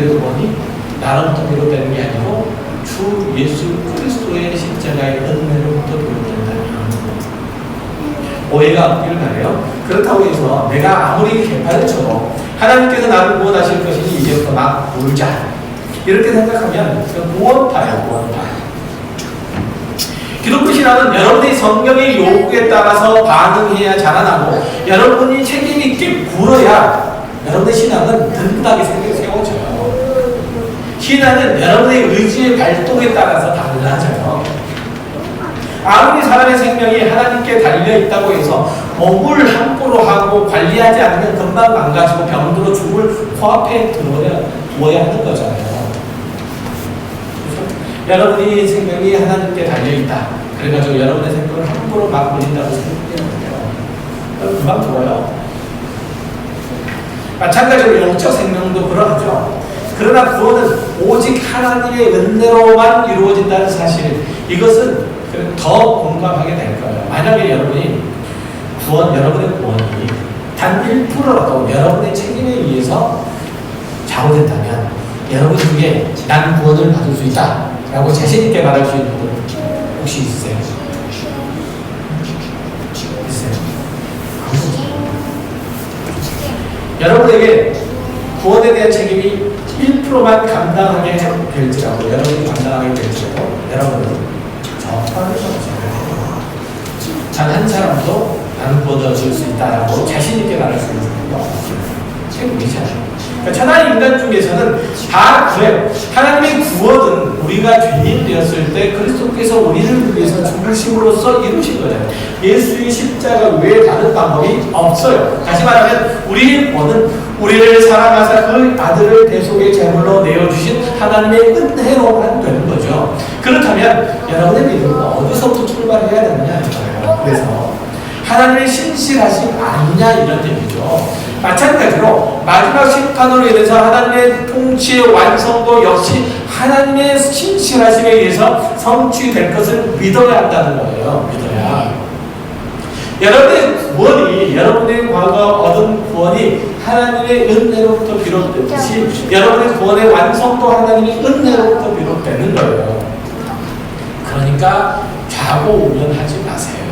그래도 뭐니? 나로부터 비롯되는 게 아니고 주 예수 그리스도의 십자가의 은혜로부터 비롯된다. 오해가 없기를 바라요. 그렇다고 해서 내가 아무리 개판을 쳐도 하나님께서 나를 구원하실 것이니 이제부터 막 울자 이렇게 생각하면 구원파예요. 구원파. 기독교 신앙은 여러분의 성경의 요구에 따라서 반응해야 자라나고 여러분이 책임있게 굴어야 여러분의 신앙은 든든하게 세워져요. 신앙은 여러분의 의지의 발동에 따라서 달라져요. 아무리 사람의 생명이 하나님께 달려있다고 해서 몸을 함부로 하고 관리하지 않으면 금방 망가지고 병들어 죽을 코앞에 두어야 하는 거잖아요. 여러분이 생명이 하나님께 달려있다. 그래가지고 여러분의 생명을 함부로 막 버린다고 생각해요. 그럼 금방 죽어요. 마찬가지로 영적 생명도 그러하죠. 그러나 구원은 오직 하나님의 은혜로만 이루어진다는 사실, 이것은 더 공감하게 될 거예요. 만약에 여러분이 여러분의 구원이 단 1%라도 여러분의 책임에 의해서 좌우된다면 여러분 중에 난 구원을 받을 수 있다 라고 자신있게 말할 수 있는 분 혹시 있으세요? 있어요? 여러분에게 구원에 대한 책임이 1%만 감당하게 될지라도, 여러분이 감당하게 될지라도 여러분은 저파를 수 없어요. 단 한 사람도 나는 구원 얻을 수 있다라고 자신있게 말할 수 있는 분이 없어요. 책임이잖아요. 그러니까 천하의 인간 중에서는 다 그래요. 하나님의 구원은 우리가 죄인 되었을 때 그리스도께서 우리를 위해서 죽으심으로써 이루신 거잖아요. 예수의 십자가 외에 다른 방법이 없어요. 다시 말하면 우리의 구원은 우리를 사랑하사 그 아들을 대속의 제물로 내어주신 하나님의 은혜로만 되는 거죠. 그렇다면 여러분의 믿음은 어디서부터 출발해야 되느냐 이거예요. 그래서 하나님의 신실하심 아니냐 이런 얘기죠. 마찬가지로 마지막 심판으로 인해서 하나님의 통치의 완성도 역시 하나님의 신실하심에 의해서 성취될 것을 믿어야 한다는 거예요. 믿어야. 여러분의 구원이, 여러분의 과거 얻은 구원이 하나님의 은혜로부터 비롯되듯이 여러분의 구원의 완성도 하나님의 은혜로부터 비롯되는 거예요. 그러니까 좌고우면하지 마세요.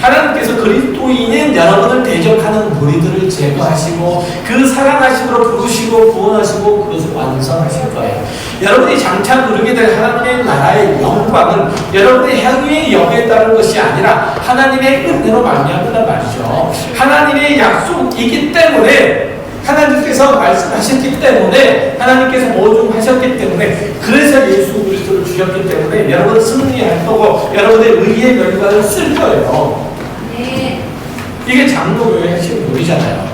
하나님께서 그리스도인인 여러분을 대적하는 무리들을 제거하시고 그 사랑하심으로 부르시고 구원하시고 그것을 완성하실 거예요. 여러분이 장차 누리게 될 하나님의 나라의 영광은 여러분의 향유의 역에 따른 것이 아니라 하나님의 은혜로 말미암는단 말이죠. 하나님의 약속이기 때문에, 하나님께서 말씀하셨기 때문에, 하나님께서 모종하셨기 때문에, 그래서 예수 그리스도를 주셨기 때문에 여러분 승리할 거고 여러분의 의의 결과를 쓸 거예요. 네. 이게 장로교의 핵심 논리잖아요.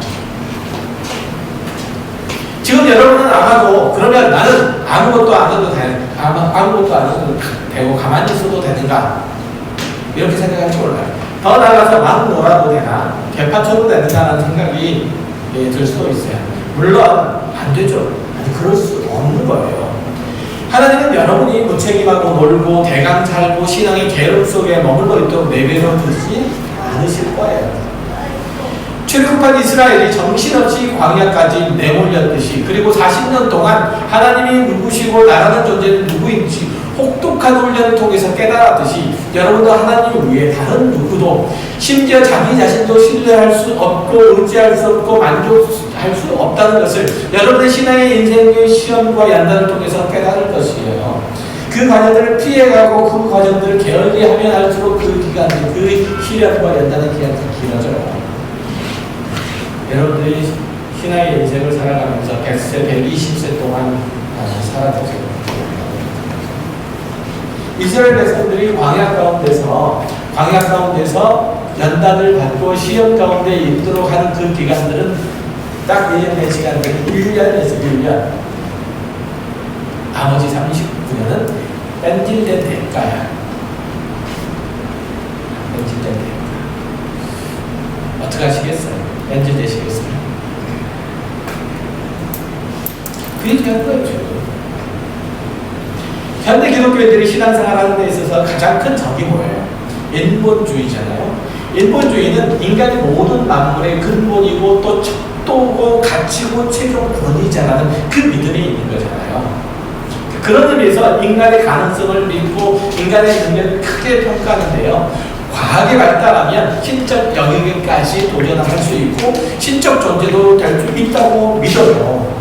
지금 여러분은 아마도 그러면 나는 아무것도 안 해도 되고 가만히 있어도 되는가 이렇게 생각할지 몰라요. 더 나아가서 막 놀아도 되나, 개파 쳐도 되는가라는 생각이 들 수도 있어요. 물론 안 되죠. 아니, 그럴 수 없는 거예요. 하나님은 여러분이 무책임하고 놀고 대강 살고 신앙의 계름 속에 머물러 있도록 내버려 두지 않으실 거예요. 출애굽한 이스라엘이 정신없이 광야까지 내몰렸듯이, 그리고 40년 동안 하나님이 누구시고 나라는 존재는 누구인지 혹독한 훈련을 통해서 깨달았듯이 여러분도 하나님을 위해 다른 누구도, 심지어 자기 자신도 신뢰할 수 없고 의지할 수 없고 만족할 수 없다는 것을 여러분의 신앙의 인생의 시험과 연단을 통해서 깨달을 것이에요. 그 과정들을 피해가고 그 과정들을 게을리하면 할수록 그 기간, 그 시련과 연단의 기간이 길어져요. 여러분들이 신앙의 인생을 살아가면서 100세, 120세 동안 살아가세요. 이스라엘 백성들이 광야 가운데서 연단을 받고 시험 가운데 있도록 하는 그 기간들은 딱 예정된 시간들이 1년에서 1년. 나머지 39년은 뺀질된 대가야. 뺀질된 대가. 어떻게 하시겠어요? 뺀질되시겠어요? 그게 중요한 거예요, 지금. 현대 기독교인들이 신앙생활하는 데 있어서 가장 큰 적이 뭐예요? 인본주의잖아요. 인본주의는 인간이 모든 만물의 근본이고 또 척도고 가치고 최종 권위자라는 그 믿음이 있는 거잖아요. 그런 의미에서 인간의 가능성을 믿고 인간의 능력을 크게 평가하는데요. 과학이 발달하면 신적 영역까지 도전할 수 있고 신적 존재도 될 수 있다고 믿어요.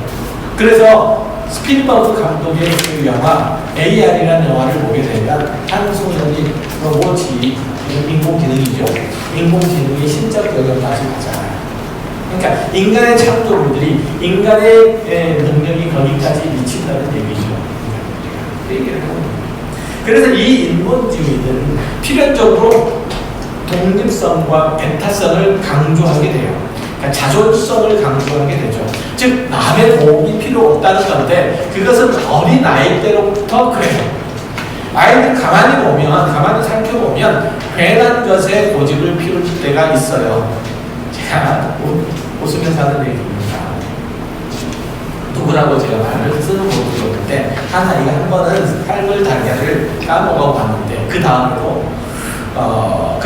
그래서 스필버그 감독의 그 영화 AR이라는 영화를 보게 되면 한 소년이 로봇이 인공지능이죠. 인공지능의 신적 영역까지 가잖아요. 그러니까 인간의 창조물들이 인간의 능력이 거기까지 미친다는 얘기죠. 얘기를 하는 거예요. 그래서 이 인본주의는 필연적으로 독립성과 배타성을 강조하게 돼요. 그러니까 자존성을 강조하게 되죠. 즉 남의 도움이 필요 없다는 건데 그것은 어린 아이 때로부터 그래요. 아이들 가만히 살펴보면 괜한 것에 고집을 피울 때가 있어요. 제가 웃으면서 하는 얘기입니다. 누구라고 제가 말을 쓰는 것도 좋은데 한 아이가 한 번은 삶을 달걀을 까먹어 봤는데 그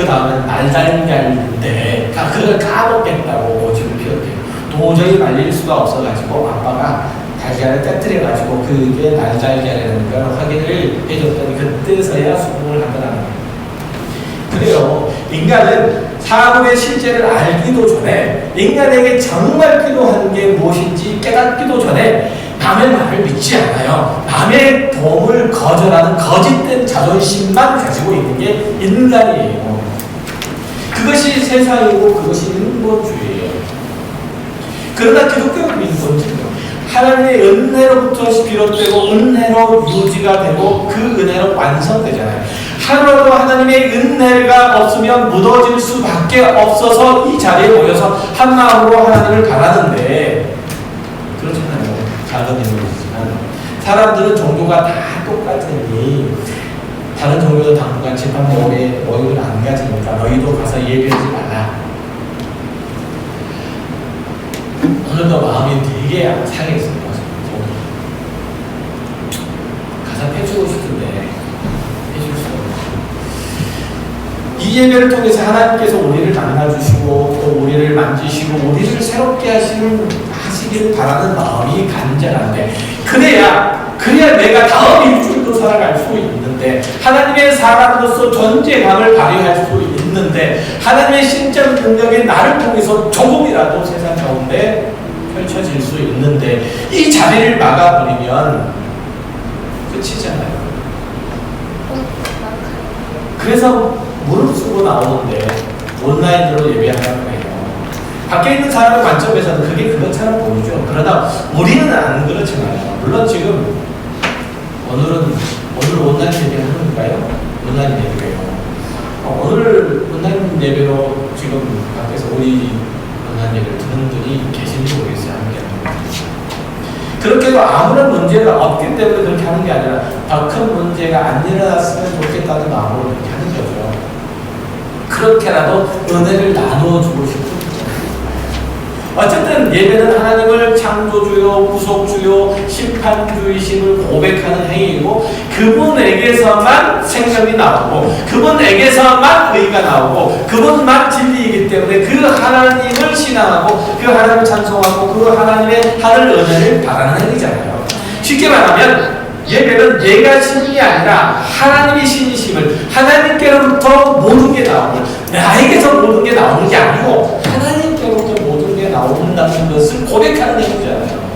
다음엔 날달걀인데 그걸 까먹겠다고 고집을 피웠대요. 도저히 말릴 수가 없어가지고 아빠가 달걀을 깨뜨려가지고 그게 날달걀이라는 걸 확인을 해줬더니 그때서야 수긍을 하더라고요. 그래요. 인간은 사물의 실제를 알기도 전에 인간에게 정말 필요한 게 무엇인지 깨닫기도 전에 남의 말을 믿지 않아요. 남의 도움을 거절하는 거짓된 자존심만 가지고 있는 게 인간이에요. 그것이 세상이고 그것이 인본주의예요. 그러나 기독교는 인본주의예요. 하나님의 은혜로부터 비롯되고 은혜로 유지가 되고 그 은혜로 완성되잖아요. 하루라도 하나님의 은혜가 없으면 무너질 수밖에 없어서 이 자리에 모여서 한 마음으로 하나님을 바라는데 그렇잖아요. 작은 인물이지만 사람들은 종교가 다 똑같으니 다른 종교도 당분간 집합 모임을 안 가지니까 너희도 가서 예배하지 말라. 오늘도 마음이 되게 상했습니다. 가서 해주고 싶은데 해줄 수 없어요. 이 예배를 통해서 하나님께서 우리를 만나주시고 또 우리를 만지시고 우리를 새롭게 하시길 바라는 마음이 간절한데 그래야 내가 다음 일주일도 살아갈 수 있는데 하나님의 사람으로서 존재감을 발휘할 수 있는데 하나님의 신적 능력이 나를 통해서 조금이라도 세상 가운데 펼쳐질 수 있는데 이 자리를 막아버리면 끝이잖아요. 그래서 무릎 쓰고 나오는데 온라인으로 예배하라고 해요. 밖에 있는 사람의 관점에서는 그게 그것처럼 보이죠. 그러나 우리는 안 그렇잖아요. 물론 지금 오늘 온라인 예배하는 건가요? 온라인 예배예요. 오늘 온라인 예배로 지금 밖에서 우리 온라인 예배를 듣는 분이 계신지 모르겠어요. 그렇게도 아무런 문제가 없기 때문에 그렇게 하는 게 아니라 더 큰 문제가 안 일어났으면 좋겠다는 마음으로 그렇게 하는 거죠. 그렇게라도 은혜를 나누어주고 싶은 어쨌든 예배는 하나님을 창조주요, 구속주요, 심판주의심을 고백하는 행위이고 그분에게서만 생명이 나오고 그분에게서만 의가 나오고 그분만 진리이기 때문에 그 하나님을 신앙하고 그 하나님을 찬송하고 그 하나님의 하늘 은혜를 바라는 행위잖아요. 쉽게 말하면 예배는 내가 신이 아니라 하나님이 신이심을 하나님께로부터 모든 게 나오고 나에게서 모든 게 나오는 게 아니고 하나님께로부터 모든 게 나온다는 것을 고백하는 행위잖아요.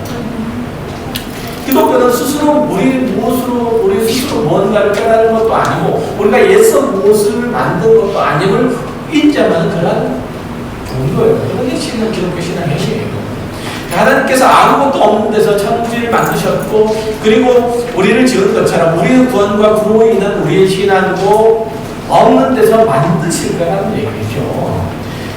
기독교는 스스로 우리 스스로 뭔가를 깨달은 것도 아니고 우리가 옛서 무엇을 만든 것도 아님을 인정하는 그런 종교예요. 그게 기독교 신앙 행위예요. 하나님께서 아무것도 없는 데서 천지를 만드셨고 그리고 우리를 지은 것처럼 우리의 구원과 구로에 인한 우리의 신앙도 없는 데서 만드실 거라는 얘기죠.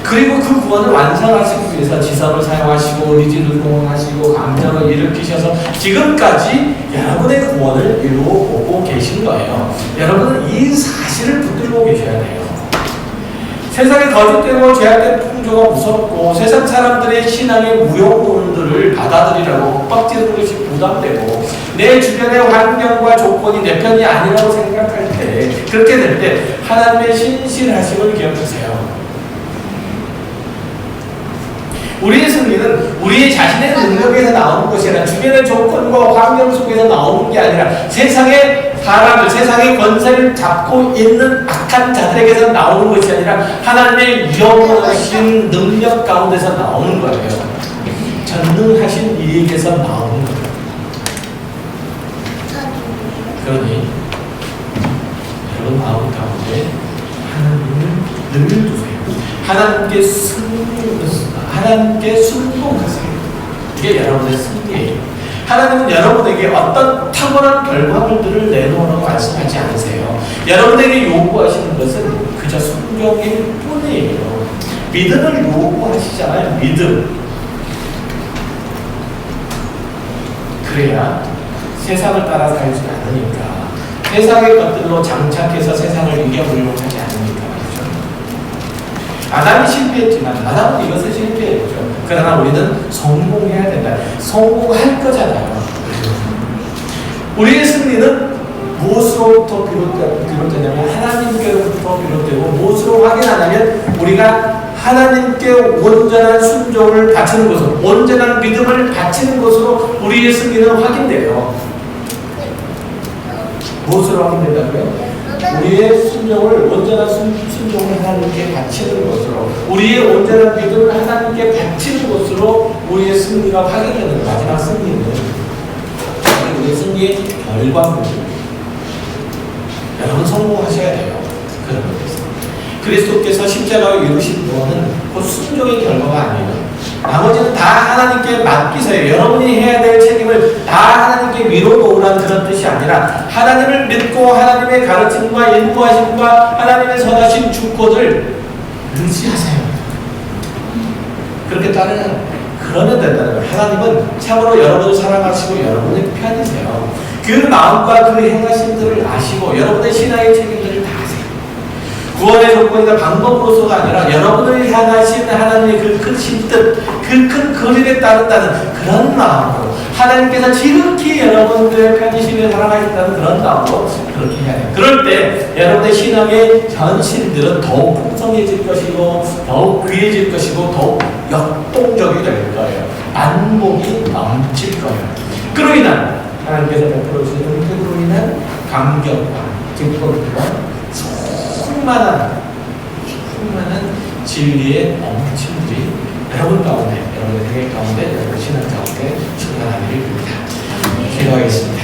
그리고 그 구원을 완성하시기 위해서 지성을 사용하시고 의지를 동원하시고 감정을 일으키셔서 지금까지 여러분의 구원을 이루어오고 계신 거예요. 여러분은 이 사실을 붙들고 계셔야 돼요. 세상에 거짓되고 죄악된 풍조가 무섭고 세상 사람들의 신앙의 무용론들을 받아들이라고 빡지는 것이 부담되고 내 주변의 환경과 조건이 내 편이 아니라고 생각할 때 그렇게 될 때 하나님의 신실하심을 기억하세요. 우리의 승리는 우리 자신의 능력에서 나오는 것이 아니라 주변의 조건과 환경 속에서 나오는 게 아니라 세상의 사람들, 세상의 권세를 잡고 있는 악한 자들에게서 나오는 것이 아니라 하나님의 영원하신 능력 가운데서 나오는 거예요. 전능하신 이에게서 나오는 거예요. 그러니 여러분 마음 가운데 하나님을 늘 두세요. 하나님께 순종하세요. 이게 여러분의 승리예요. 하나님은 여러분에게 어떤 탁월한 결과물들을 내놓으라고 말씀하지 않으세요. 여러분에게 요구하시는 것은 그저 순종일 뿐이에요. 믿음을 요구하시잖아요. 믿음. 그래야 세상을 따라 살지 않으니까. 세상의 것들로 장착해서 세상을 이겨보려고 하지 않으니까 말이죠. 아담이 실패했지만 아담은 이것을 실패했죠. 그러나 우리는 성공해야 된다. 성공할 거잖아요. 우리의 승리는 무엇으로부터 비롯되냐면 하나님께로부터 비롯되고 무엇으로 확인하냐면 우리가 하나님께 온전한 순종을 바치는 것으로, 온전한 믿음을 바치는 것으로 우리의 승리는 확인돼요. 무엇으로 확인된다고요? 우리의 순종을, 온전한 순종을 하나님께 바치는 것으로, 우리의 온전한 믿음을 하나님께 바치는 것으로 우리의 승리가 확인되는 마지막 승리는 우리의 승리의 결과물입니다. 여러분 성공하셔야 돼요. 그런 것에서. 그리스도께서 십자가를 이루신 구원은 곧 순종의 결과가 아니에요. 나머지는 다 하나님께 맡기세요. 여러분이 해야 될 책임을 다 하나님께 미뤄놓으라는 그런 뜻이 아니라 하나님을 믿고 하나님의 가르침과 인도하심과 하나님의 선하신 주권을 의지하세요. 그렇게 따르면 그러면 된다는 거예요. 하나님은 참으로 여러분을 사랑하시고 여러분의 편이세요. 그 마음과 그 행하심들을 아시고 여러분의 신앙의 책임들을 다 아세요. 구원의 조건이나 방법으로서가 아니라 여러분을 향하신 하나님의 그 크신 뜻, 그 큰 그림에 따른다는 그런 마음으로 하나님께서 지극히 여러분들의 편이심을 사랑하신다는 그런 마음으로 그렇게 해야 돼요. 그럴 때 여러분의 신앙의 전신들은 더욱 풍성해질 것이고 더욱 귀해질 것이고 더욱 역동적이 될 거예요. 안목이 넘칠 거예요. 그로 인한 하나님께서 베풀어 주시는 그로 인한 감격과 기쁨과 충만한 진리의 넘침들이 여러분 가운데, 여러분의 생애 가운데, 여러분 신앙 가운데 충만하기를 빕니다. 기도하겠습니다.